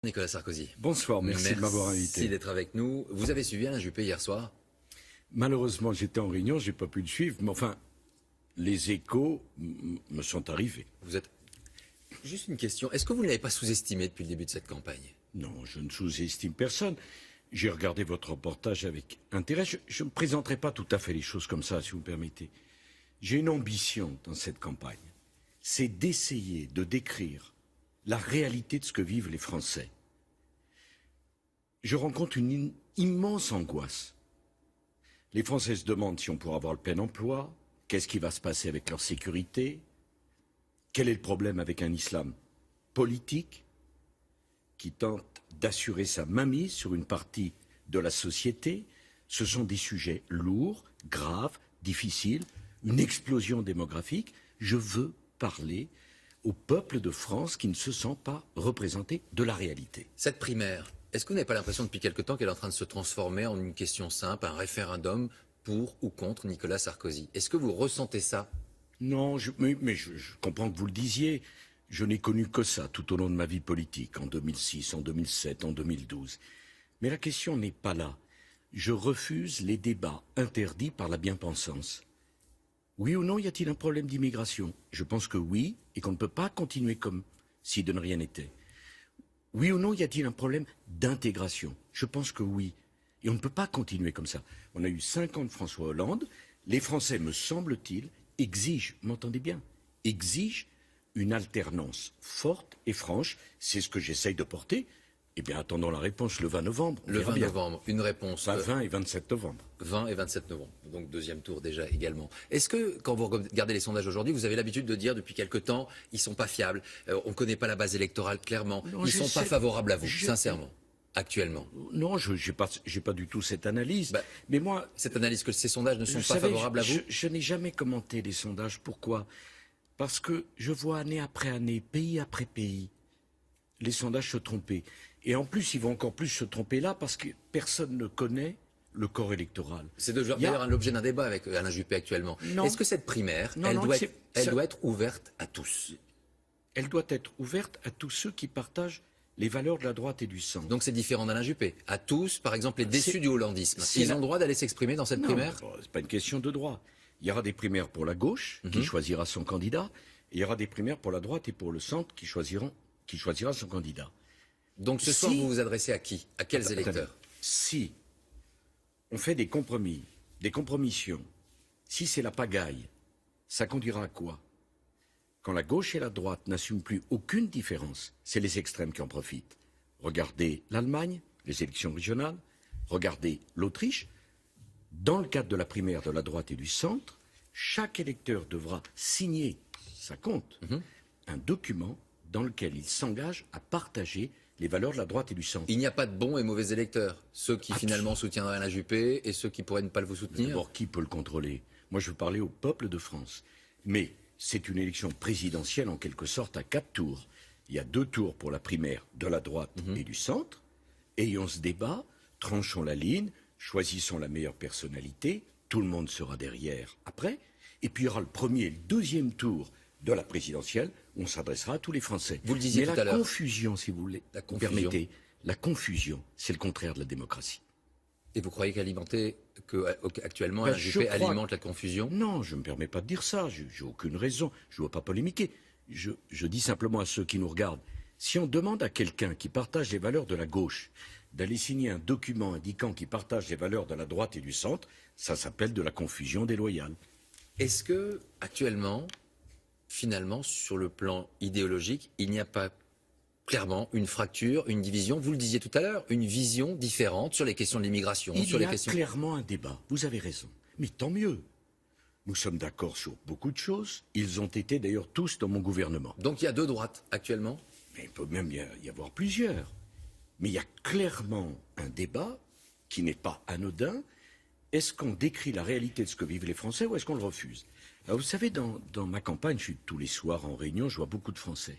Nicolas Sarkozy. Bonsoir, merci de m'avoir invité. Merci d'être avec nous. Vous avez suivi Alain Juppé hier soir? Malheureusement, j'étais en réunion, j'ai pas pu le suivre, mais enfin, les échos me sont arrivés. Vous êtes... Juste une question, est-ce que vous ne l'avez pas sous-estimé depuis le début de cette campagne? Non, je ne sous-estime personne. J'ai regardé votre reportage avec intérêt. Je ne présenterai pas tout à fait les choses comme ça, si vous me permettez. J'ai une ambition dans cette campagne. C'est d'essayer de décrire la réalité de ce que vivent les Français. Je rencontre une immense angoisse. Les Français se demandent si on pourra avoir le plein emploi, qu'est-ce qui va se passer avec leur sécurité, quel est le problème avec un islam politique qui tente d'assurer sa mainmise sur une partie de la société. Ce sont des sujets lourds, graves, difficiles, une explosion démographique. Je veux parler au peuple de France qui ne se sent pas représenté de la réalité. Cette primaire, est-ce que vous n'avez pas l'impression depuis quelque temps qu'elle est en train de se transformer en une question simple, un référendum pour ou contre Nicolas Sarkozy? Est-ce que vous ressentez ça? Non, mais je comprends que vous le disiez. Je n'ai connu que ça tout au long de ma vie politique, en 2006, en 2007, en 2012. Mais la question n'est pas là. Je refuse les débats interdits par la bien-pensance. Oui ou non, y a-t-il un problème d'immigration? Je pense que oui, et qu'on ne peut pas continuer comme si de ne rien n'était. Oui ou non, y a-t-il un problème d'intégration? Je pense que oui, et on ne peut pas continuer comme ça. On a eu 5 ans de François Hollande. Les Français, me semble-t-il, exigent, m'entendez bien, exigent une alternance forte et franche. C'est ce que j'essaye de porter. Eh bien, attendons la réponse le 20 novembre. Le 20 novembre, une réponse. 20 et 27 novembre. 20 et 27 novembre, donc deuxième tour déjà également. Est-ce que, quand vous regardez les sondages aujourd'hui, vous avez l'habitude de dire depuis quelque temps, ils ne sont pas fiables, on ne connaît pas la base électorale clairement, ils ne sont pas favorables à vous, sincèrement, actuellement? Non, je n'ai pas du tout cette analyse. Mais moi... Cette analyse que ces sondages ne sont pas favorables à vous? Je n'ai jamais commenté les sondages. Pourquoi? Parce que je vois année après année, pays après pays, les sondages se tromper. Et en plus, ils vont encore plus se tromper là parce que personne ne connaît le corps électoral. C'est d'ailleurs l'objet d'un débat avec Alain Juppé actuellement. Est-ce que cette primaire, elle doit être ouverte à tous? Elle doit être ouverte à tous ceux qui partagent les valeurs de la droite et du centre. Donc c'est différent d'Alain Juppé. À tous, par exemple, les déçus du hollandisme. Ils ont le droit d'aller s'exprimer dans cette primaire? Non, c'est pas une question de droit. Il y aura des primaires pour la gauche, qui choisira son candidat, et il y aura des primaires pour la droite et pour le centre, qui choisira son candidat. Donc ce soir, vous vous adressez à qui? À quels électeurs? Si on fait des compromis, des compromissions, si c'est la pagaille, ça conduira à quoi? Quand la gauche et la droite n'assument plus aucune différence, c'est les extrêmes qui en profitent. Regardez l'Allemagne, les élections régionales, regardez l'Autriche. Dans le cadre de la primaire de la droite et du centre, chaque électeur devra signer, ça compte, un document dans lequel il s'engage à partager les valeurs de la droite et du centre. Il n'y a pas de bons et mauvais électeurs. Ceux qui finalement soutiendraient Alain Juppé et ceux qui pourraient ne pas vous soutenir. D'abord, qui peut le contrôler? Moi, je veux parler au peuple de France. Mais c'est une élection présidentielle en quelque sorte à 4 tours. Il y a 2 tours pour la primaire de la droite et du centre. Ayons ce débat, tranchons la ligne, choisissons la meilleure personnalité. Tout le monde sera derrière après. Et puis il y aura le premier et le deuxième tour de la présidentielle, on s'adressera à tous les Français. Vous le disiez tout à l'heure. Mais la confusion, si vous voulez, permettez, la confusion, c'est le contraire de la démocratie. Et vous croyez qu'actuellement, Alain Juppé alimente la confusion? Non, je ne me permets pas de dire ça, j'ai aucune raison, je ne veux pas polémiquer. Je dis simplement à ceux qui nous regardent, si on demande à quelqu'un qui partage les valeurs de la gauche d'aller signer un document indiquant qu'il partage les valeurs de la droite et du centre, ça s'appelle de la confusion déloyale. Est-ce que, actuellement, finalement, sur le plan idéologique, il n'y a pas clairement une fracture, une division, vous le disiez tout à l'heure, une vision différente sur les questions de l'immigration, sur les questions... Il y a clairement un débat, vous avez raison, mais tant mieux. Nous sommes d'accord sur beaucoup de choses, ils ont été d'ailleurs tous dans mon gouvernement. Donc il y a 2 droites actuellement? Mais il peut même y avoir plusieurs. Mais il y a clairement un débat qui n'est pas anodin. Est-ce qu'on décrit la réalité de ce que vivent les Français ou est-ce qu'on le refuse? Alors vous savez, dans ma campagne, je suis tous les soirs en réunion, je vois beaucoup de Français.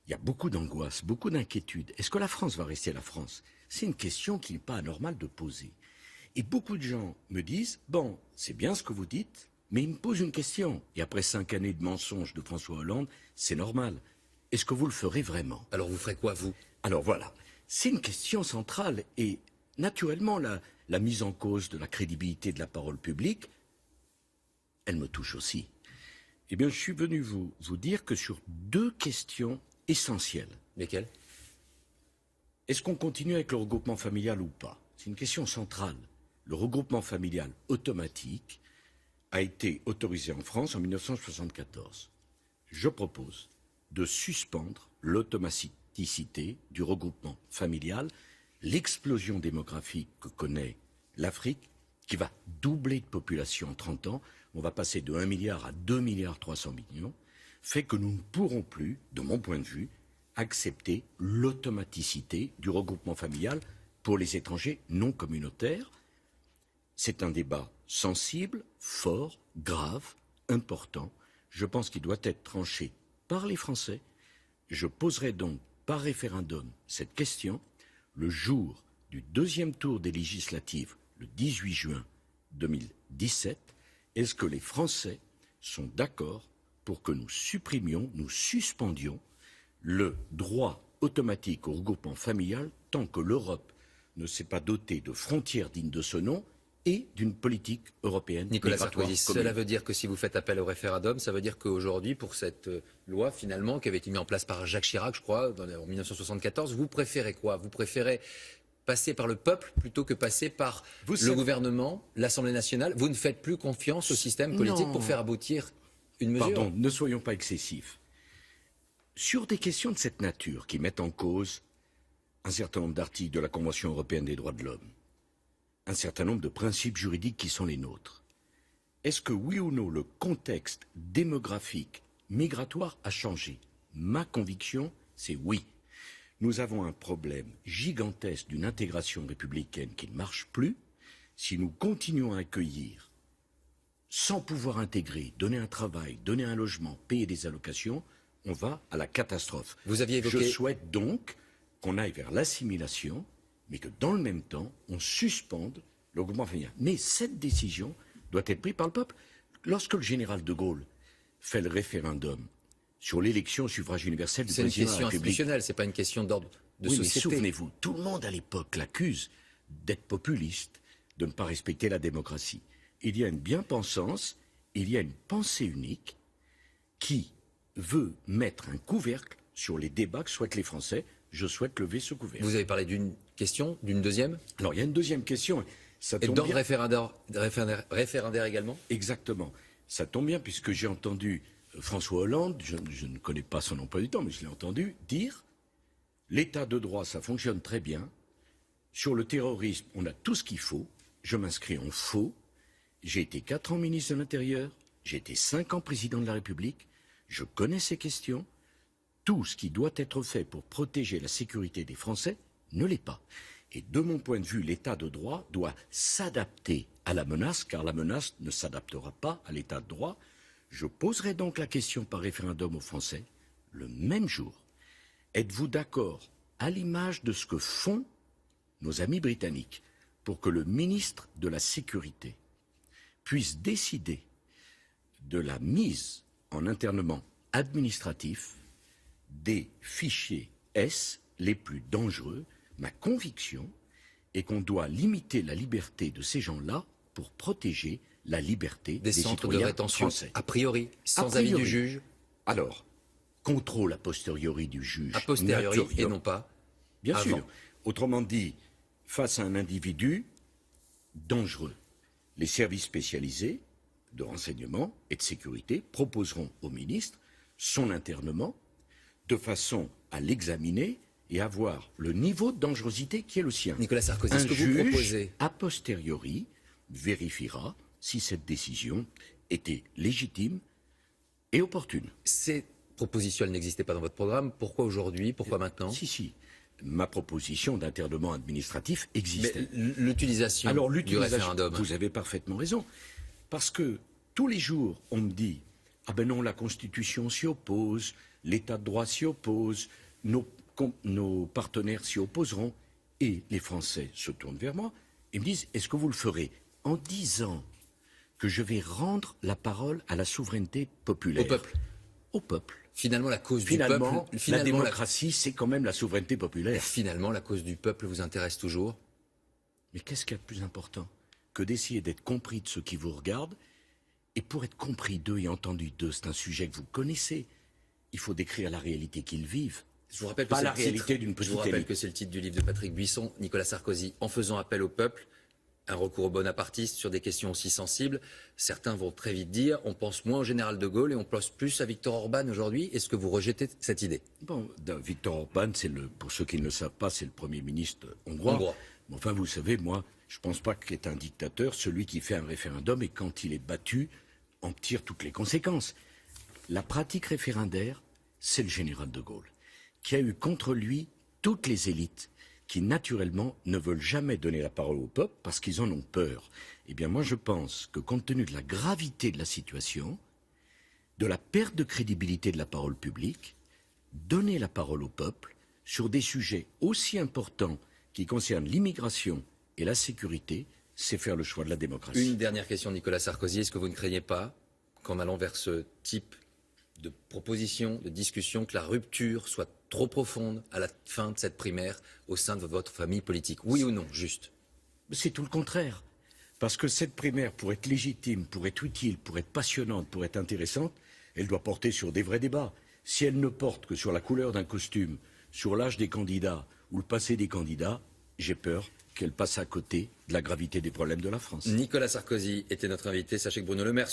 Il y a beaucoup d'angoisse, beaucoup d'inquiétude. Est-ce que la France va rester la France? C'est une question qui n'est pas anormale de poser. Et beaucoup de gens me disent, bon, c'est bien ce que vous dites, mais ils me posent une question. Et après 5 années de mensonges de François Hollande, c'est normal. Est-ce que vous le ferez vraiment? Alors vous ferez quoi, vous? Alors voilà, c'est une question centrale et naturellement la mise en cause de la crédibilité de la parole publique, elle me touche aussi. Eh bien, je suis venu vous dire que sur 2 questions essentielles. Lesquelles? Est-ce qu'on continue avec le regroupement familial ou pas? C'est une question centrale. Le regroupement familial automatique a été autorisé en France en 1974. Je propose de suspendre l'automaticité du regroupement familial, l'explosion démographique que connaît l'Afrique, qui va doubler de population en 30 ans, on va passer de 1 milliard à 2 milliards 300 millions, fait que nous ne pourrons plus, de mon point de vue, accepter l'automaticité du regroupement familial pour les étrangers non communautaires. C'est un débat sensible, fort, grave, important. Je pense qu'il doit être tranché par les Français. Je poserai donc par référendum cette question le jour du 2e tour des législatives, le 18 juin 2017. Est-ce que les Français sont d'accord pour que nous supprimions, nous suspendions le droit automatique au regroupement familial tant que l'Europe ne s'est pas dotée de frontières dignes de ce nom et d'une politique européenne Nicolas migratoire Sarkozy, commune. cela veut dire que si vous faites appel au référendum, ça veut dire qu'aujourd'hui, pour cette loi, finalement, qui avait été mise en place par Jacques Chirac, je crois, en 1974, vous préférez quoi? Vous préférez passer par le peuple plutôt que passer par le gouvernement, l'Assemblée nationale? Vous ne faites plus confiance au système politique pour faire aboutir une mesure? Pardon, ne soyons pas excessifs. Sur des questions de cette nature qui mettent en cause un certain nombre d'articles de la Convention européenne des droits de l'homme, un certain nombre de principes juridiques qui sont les nôtres, est-ce que oui ou non le contexte démographique, migratoire a changé? Ma conviction, c'est oui. Nous avons un problème gigantesque d'une intégration républicaine qui ne marche plus. Si nous continuons à accueillir sans pouvoir intégrer, donner un travail, donner un logement, payer des allocations, on va à la catastrophe. Vous aviez évoqué... Je souhaite donc qu'on aille vers l'assimilation, mais que dans le même temps, on suspende le regroupement familial. Mais cette décision doit être prise par le peuple. Lorsque le général de Gaulle fait le référendum sur l'élection au suffrage universel du président de la République... C'est une question institutionnelle, c'est pas une question d'ordre de société. Mais souvenez-vous, tout le monde à l'époque l'accuse d'être populiste, de ne pas respecter la démocratie. Il y a une bien-pensance, il y a une pensée unique qui veut mettre un couvercle sur les débats que souhaitent les Français. Je souhaite lever ce couvercle. Vous avez parlé d'une question, d'une deuxième? Alors, il y a une deuxième question. Ça tombe et d'ordre bien... référendaire également? Exactement. Ça tombe bien puisque j'ai entendu François Hollande, je ne connais pas son emploi du temps, mais je l'ai entendu dire l'état de droit, ça fonctionne très bien. Sur le terrorisme, on a tout ce qu'il faut. Je m'inscris en faux. J'ai été 4 ans ministre de l'Intérieur. J'ai été 5 ans président de la République. Je connais ces questions. Tout ce qui doit être fait pour protéger la sécurité des Français ne l'est pas. Et de mon point de vue, l'état de droit doit s'adapter à la menace, car la menace ne s'adaptera pas à l'état de droit. Je poserai donc la question par référendum aux Français, le même jour. Êtes-vous d'accord, à l'image de ce que font nos amis britanniques, pour que le ministre de la Sécurité puisse décider de la mise en internement administratif des fichiers S les plus dangereux? Ma conviction est qu'on doit limiter la liberté de ces gens-là pour protéger la liberté des centres citoyens de rétention français. A priori, sans avis du juge. Alors, contrôle a posteriori du juge. A posteriori et non pas bien avant. sûr. Autrement dit, face à un individu dangereux, les services spécialisés de renseignement et de sécurité proposeront au ministre son internement de façon à l'examiner et à voir le niveau de dangerosité qui est le sien. Nicolas Sarkozy, ce que vous juge, proposez, a posteriori, vérifiera si cette décision était légitime et opportune. Ces propositions, elles n'existaient pas dans votre programme. Pourquoi aujourd'hui? Pourquoi maintenant? Si. Ma proposition d'internement administratif existait. Mais l'utilisation du référendum. Vous avez parfaitement raison. Parce que tous les jours, on me dit « Ah ben non, la Constitution s'y oppose, l'État de droit s'y oppose, nos partenaires s'y opposeront. » Et les Français se tournent vers moi et me disent « Est-ce que vous le ferez ?» En disant que je vais rendre la parole à la souveraineté populaire. Au peuple. Au peuple. Finalement, la cause Finalement, du peuple... la démocratie, c'est quand même la souveraineté populaire. Finalement, la cause du peuple vous intéresse toujours? Mais qu'est-ce qu'il y a de plus important que d'essayer d'être compris de ceux qui vous regardent? Et pour être compris d'eux et entendu d'eux, c'est un sujet que vous connaissez. Il faut décrire la réalité qu'ils vivent. Je vous rappelle que Pas c'est la le titre- réalité d'une petite Je vous rappelle élite. que c'est le titre du livre de Patrick Buisson, Nicolas Sarkozy, en faisant appel au peuple, un recours au bonapartiste sur des questions aussi sensibles. Certains vont très vite dire, on pense moins au général de Gaulle et on pense plus à Viktor Orban aujourd'hui. Est-ce que vous rejetez cette idée? Bon, Viktor Orban, pour ceux qui ne le savent pas, c'est le Premier ministre hongrois. Mais enfin, vous savez, moi, je ne pense pas qu'il est un dictateur, celui qui fait un référendum et quand il est battu, en tire toutes les conséquences. La pratique référendaire, c'est le général de Gaulle, qui a eu contre lui toutes les élites qui, naturellement, ne veulent jamais donner la parole au peuple parce qu'ils en ont peur. Eh bien, moi, je pense que, compte tenu de la gravité de la situation, de la perte de crédibilité de la parole publique, donner la parole au peuple sur des sujets aussi importants qui concernent l'immigration et la sécurité, c'est faire le choix de la démocratie. Une dernière question, Nicolas Sarkozy. Est-ce que vous ne craignez pas qu'en allant vers ce type de proposition, de discussion, que la rupture soit trop profonde à la fin de cette primaire au sein de votre famille politique? Oui ou non, juste? C'est tout le contraire. Parce que cette primaire, pour être légitime, pour être utile, pour être passionnante, pour être intéressante, elle doit porter sur des vrais débats. Si elle ne porte que sur la couleur d'un costume, sur l'âge des candidats ou le passé des candidats, j'ai peur qu'elle passe à côté de la gravité des problèmes de la France. Nicolas Sarkozy était notre invité. Sachez que Bruno Le Maire